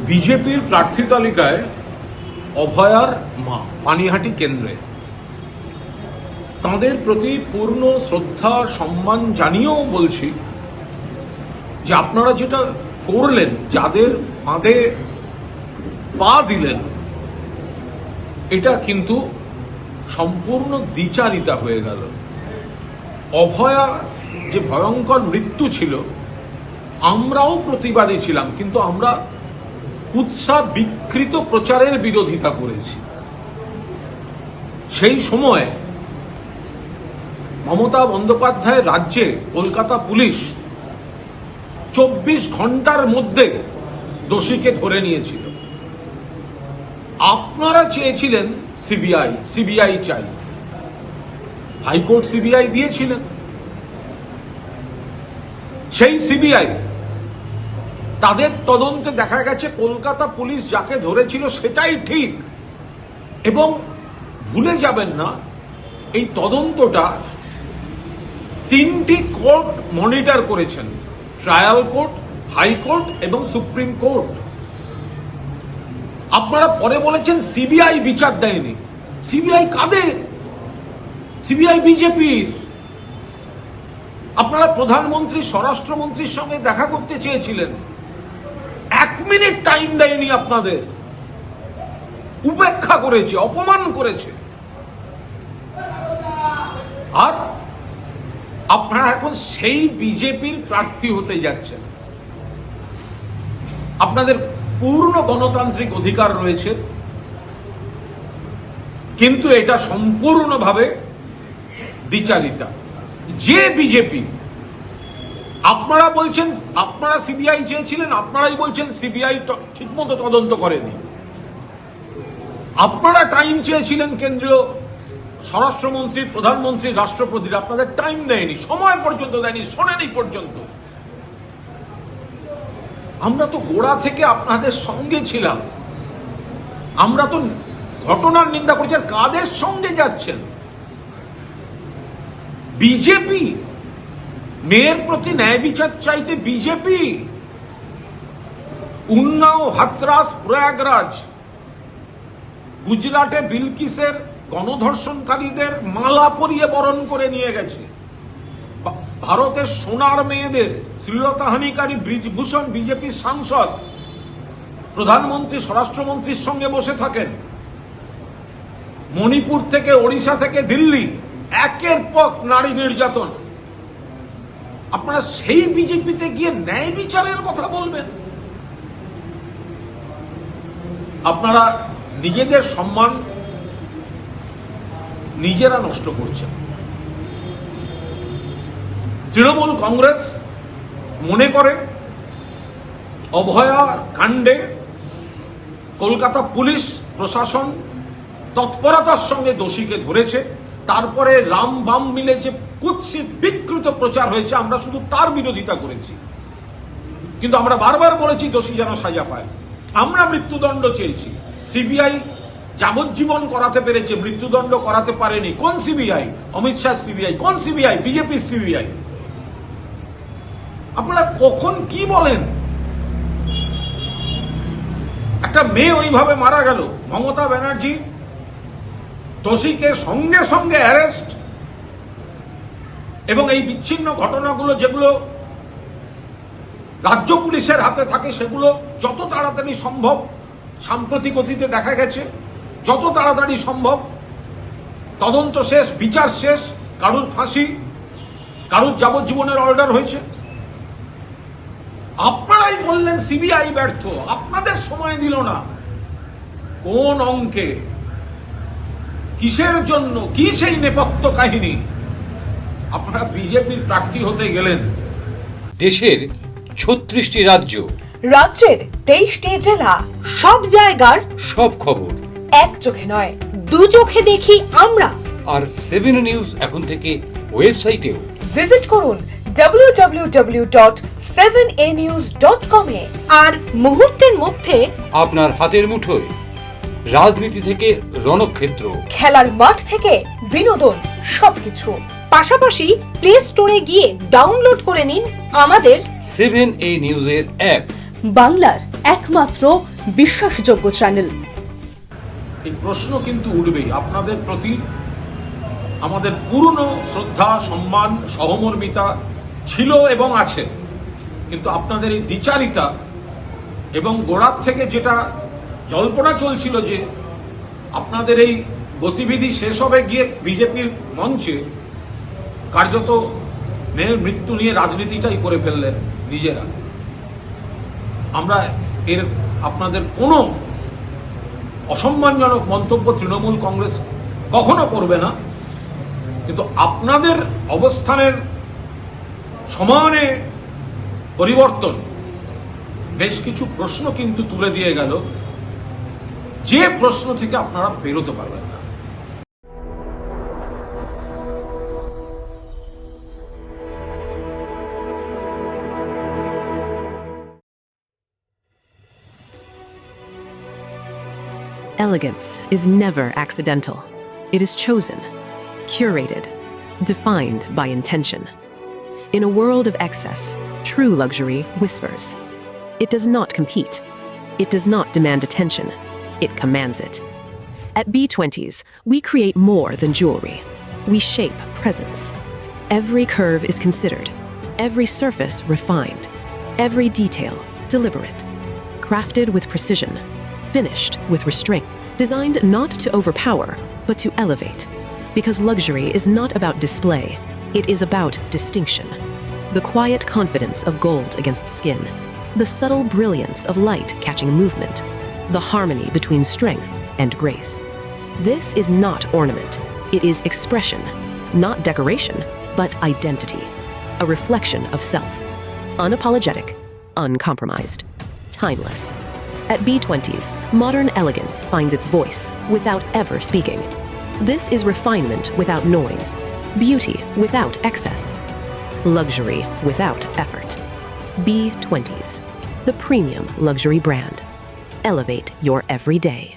বিজেপির প্রার্থী তালিকায় অভয়ার মা পানিহাটি কেন্দ্রে তাঁদের প্রতি পূর্ণ শ্রদ্ধা সম্মান জানিয়েও বলছি যে আপনারা যেটা করলেন, যাদের ফাঁদে পা দিলেন, এটা কিন্তু সম্পূর্ণ দ্বিচারিতা হয়ে গেল। অভয়া যে ভয়ঙ্কর মৃত্যু ছিল, আমরাও প্রতিবাদী ছিলাম, কিন্তু আমরা কুৎসা বিকৃত প্রচারের বিরোধিতা করেছি। সেই সময় মমতা বন্দ্যোপাধ্যায়ের রাজ্যে কলকাতা পুলিশ 24 ঘন্টার মধ্যে দোষীকে ধরে নিয়েছিল। আপনারা চেয়েছিলেন সিবিআই চাই, হাইকোর্ট সিবিআই দিয়েছিলেন। সেই সিবিআই তাদের তদন্তে দেখা গেছে কলকাতা পুলিশ যাকে ধরেছিল সেটাই ঠিক। এবং ভুলে যাবেন না, এই তদন্তটা 3টি কোর্ট মনিটর করেছেন, ট্রায়াল কোর্ট, হাইকোর্ট এবং সুপ্রিম কোর্ট। আপনারা পরে বলেছেন সিবিআই বিচার দেয়নি। সিবিআই কাদের? সিবিআই বিজেপির। আপনারা প্রধানমন্ত্রী, স্বরাষ্ট্রমন্ত্রীর সঙ্গে দেখা করতে চেয়েছিলেন, 1 মিনিট টাইম দেয়নি আপনাদের, উপেক্ষা করেছে, অপমান করেছে। আর আপনারা এখন সেই বিজেপির প্রার্থী হতে যাচ্ছেন। আপনাদের পূর্ণ গণতান্ত্রিক অধিকার রয়েছে, কিন্তু এটা সম্পূর্ণভাবে দ্বিচারিতা। যে বিজেপি, আপনারা বলছেন আপনারা সিবিআই চেয়েছিলেন, আপনারাই বলছেন সিবিআই ঠিকমতো তদন্ত করেনি। আপনারা টাইম চেয়েছিলেন কেন্দ্রীয় স্বরাষ্ট্রমন্ত্রী, প্রধানমন্ত্রী, রাষ্ট্রপতির, আপনাদের টাইম দেয়নি, সময় পর্যন্ত দেয়নি, শোনেনি পর্যন্ত। আমরা তো গোড়া থেকে আপনাদের সঙ্গে ছিলাম। আমরা তো ঘটনার নিন্দা করছি। আর কাদের সঙ্গে যাচ্ছেন? বিজেপি। মেয়ের প্রতি ন্যায় বিচার চাইতে বিজেপি। উন্নাও, হাতরাস, প্রয়াগরাজ, গুজরাটে বিলকিসের গণধর্ষণকারীদের মালা পরিয়ে বরণ করে নিয়ে গেছে। ভারতের সোনার মেয়েদের শ্লীলতাহানিকারী ব্রিজভূষণ বিজেপির সাংসদ প্রধানমন্ত্রী, স্বরাষ্ট্রমন্ত্রীর সঙ্গে বসে থাকেন। মণিপুর থেকে, ওড়িশা থেকে দিল্লি, একের পর নারী নির্যাতন। আপনারা সেই বিজেপিতে গিয়ে ন্যায় বিচারের কথা বলবেন? আপনারা নিজেদের সম্মান নিজেরা নষ্ট করছেন। তৃণমূল কংগ্রেস মনে করে অভয়া কাণ্ডে কলকাতা পুলিশ প্রশাসন তৎপরতার সঙ্গে দোষীকে ধরেছে। তারপরে রাম বাম মিলে যে কুৎসিত বিকৃত প্রচার হয়েছে, আমরা শুধু তার বিরোধিতা করেছি। কিন্তু আমরা বারবার বলেছি দোষী যেন সাজা পায়। আমরা মৃত্যুদণ্ড চেয়েছি। সিবিআই যাবজ্জীবন করাতে পেরেছে, মৃত্যুদণ্ড করাতে পারেনি। কোন সিবিআই? অমিত শাহ সিবিআই। কোন সিবিআই? বিজেপির সিবিআই। আপনারা কখন কি বলেন? একটা মেয়ে ওইভাবে মারা গেল, মমতা ব্যানার্জি দোষীকে সঙ্গে সঙ্গে অ্যারেস্ট, এবং এই বিচ্ছিন্ন ঘটনাগুলো যেগুলো রাজ্য পুলিশের হাতে থাকে সেগুলো যত তাড়াতাড়ি সম্ভব, সাম্প্রতিক অতীতে দেখা গেছে যত তাড়াতাড়ি সম্ভব তদন্ত শেষ, বিচার শেষ, কারুর ফাঁসি, কারুর যাবজ্জীবনের অর্ডার হয়েছে। আপনারাই বললেন সিবিআই ব্যর্থ, আপনাদের সময় দিল না। কোন অঙ্কে, কিসের জন্য, কি সেই নেপথ্য কাহিনী? আপনারা বিজেপির প্রার্থী হতে গেলেন। দেশের 36টি রাজ্য, রাজ্যের 23টি জেলা, সব জায়গার সব খবর এক চোখে নয়, দু চোখে দেখি আমরা। আর 7 নিউজ এখন থেকে ওয়েবসাইটেও। ভিজিট করুন www.7anews.com এ। আর মুহূর্তের মধ্যে আপনার হাতের মুঠোয় রাজনীতি থেকে রণক্ষেত্র, খেলার মাঠ থেকে বিনোদন, সবকিছু। পাশাপাশি প্লে স্টোরে গিয়ে ডাউনলোড করে নিন আমাদের 7A নিউজের অ্যাপ, বাংলার একমাত্র বিশ্বাসযোগ্য চ্যানেল। এই প্রশ্ন কিন্তু উঠবেই। আপনাদের প্রতি আমাদের পূর্ণ শ্রদ্ধা, সম্মান, সহমর্মিতা ছিল এবং আছে, কিন্তু আপনাদের এই দ্বিচারিতা এবং গোড়ার থেকে যেটা জল্পনা চলছিল যে আপনাদের এই গতিবিধি শেষ হবে গিয়ে বিজেপির মঞ্চে কার্যত মেয়ের মৃত্যু নিয়ে রাজনীতিটাই করে ফেললেন নিজেরা। আমরা এর আপনাদের কোনো অসম্মানজনক মন্তব্য তৃণমূল কংগ্রেস কখনো করবে না, কিন্তু আপনাদের অবস্থানের সমানে পরিবর্তন বেশ কিছু প্রশ্ন কিন্তু তুলে দিয়ে গেল, যে প্রশ্ন থেকে আপনারা বেরোতে পারবেন না। Elegance is never accidental. It is chosen, curated, defined by intention. In a world of excess, true luxury whispers. It does not compete. It does not demand attention. It commands it. At B20s, we create more than jewelry. We shape presence. Every curve is considered, every surface refined, every detail deliberate, crafted with precision, finished with restraint, designed not to overpower, but to elevate. Because luxury is not about display, it is about distinction. The quiet confidence of gold against skin, the subtle brilliance of light catching movement, the harmony between strength and grace. This is not ornament, it is expression, not decoration, but identity, a reflection of self, unapologetic, uncompromised, timeless. At B20s, modern elegance finds its voice without ever speaking. This is refinement without noise, beauty without excess, luxury without effort. B20s, the premium luxury brand. Elevate your everyday.